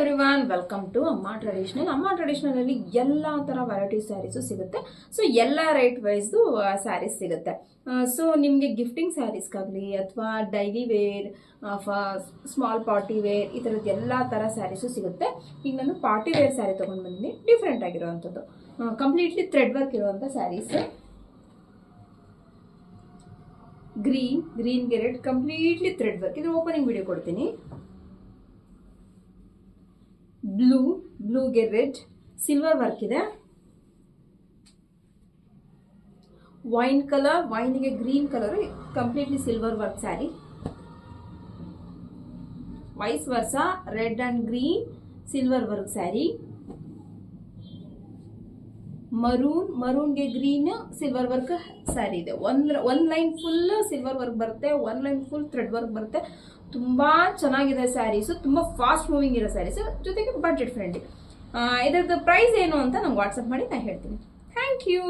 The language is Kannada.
ಎವ್ರಿವನ್, ವೆಲ್ಕಮ್ ಟು ಅಮ್ಮ ಟ್ರೆಡಿಷನಲ್. ಅಮ್ಮ ಟ್ರೆಡಿಷನಲ್ ಅಲ್ಲಿ ಎಲ್ಲಾ ತರ ವೆರೈಟಿ ಸ್ಯಾರೀಸು ಸಿಗುತ್ತೆ. ಸೊ ಎಲ್ಲ ರೇಟ್ ವೈಸ್ ಸ್ಯಾರೀಸ್ ಸಿಗುತ್ತೆ. ಸೊ ನಿಮಗೆ ಗಿಫ್ಟಿಂಗ್ ಸ್ಯಾರೀಸ್ಗಾಗಲಿ ಅಥವಾ daily wear, small party wear, ಈ ಥರದ್ದು ಎಲ್ಲ ಥರ ಸ್ಯಾರೀಸು ಸಿಗುತ್ತೆ. ಈಗ ನಾನು ಪಾರ್ಟಿ ವೇರ್ ಸ್ಯಾರಿ ತೊಗೊಂಡು ಬಂದಿದ್ದೀನಿ, ಡಿಫ್ರೆಂಟ್ ಆಗಿರುವಂಥದ್ದು, ಕಂಪ್ಲೀಟ್ಲಿ ಥ್ರೆಡ್ ವರ್ಕ್ ಇರುವಂಥ ಸ್ಯಾರೀಸ್. ಗ್ರೀನ್ಗೆ ರೆಡ್, ಕಂಪ್ಲೀಟ್ಲಿ ಥ್ರೆಡ್ ವರ್ಕ್. ಇದು ಓಪನಿಂಗ್ ವಿಡಿಯೋ ಕೊಡ್ತೀನಿ. ಬ್ಲೂಗೆ ರೆಡ್, ಸಿಲ್ವರ್ ವರ್ಕ್ ಇದೆ. ವೈನ್ ಕಲರ್, ವೈನ್ಗೆ green colour, completely silver work sari. Vice versa, red and green silver work sari. ಮರೂನ್ಗೆ ಗ್ರೀನ್ ಸಿಲ್ವರ್ ವರ್ಕ್ ಸ್ಯಾರಿ ಇದೆ. ಒಂದ್ ಲೈನ್ ಫುಲ್ ಸಿಲ್ವರ್ ವರ್ಕ್ ಬರುತ್ತೆ, ಒಂದ್ ಲೈನ್ ಫುಲ್ ಥ್ರೆಡ್ ವರ್ಕ್ ಬರುತ್ತೆ. ತುಂಬಾ ಚೆನ್ನಾಗಿದೆ ಸ್ಯಾರೀಸು, ತುಂಬಾ ಫಾಸ್ಟ್ ಮೂವಿಂಗ್ ಇರೋ ಸ್ಯಾರೀಸ್, ಜೊತೆಗೆ ಬಡ್ಜೆಟ್ ಫ್ರೆಂಡ್ಲಿ. ಇದರದ್ದು ಪ್ರೈಸ್ ಏನು ಅಂತ ನಂಗೆ ವಾಟ್ಸಪ್ ಮಾಡಿ ನಾನು ಹೇಳ್ತೀನಿ. Thank you.